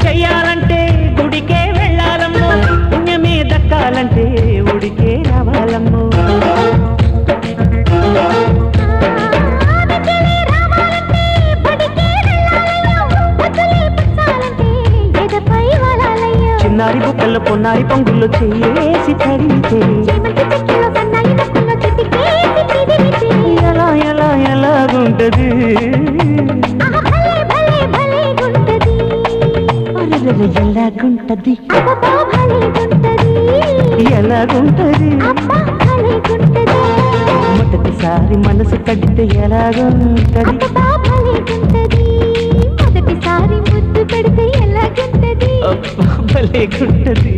చెయ్యాలంటే గుడికే వెళ్ళాలమ్మో, పుణ్యమే దక్కాలంటే ఉడికే రావాలమ్మో. చిన్నారి బుక్కల్లో పొన్నారి పొంగుల్లో చేసి తడితే ఎలా ఎలా ఎలాగుంటది, ఎలాగుంటది ఎలాగుంటది మొదటిసారి మనసు కడితే ఎలాగుంటది, మొదటిసారి ముద్దు పెడితే ఎలాగుంటది, భలేగుంటది.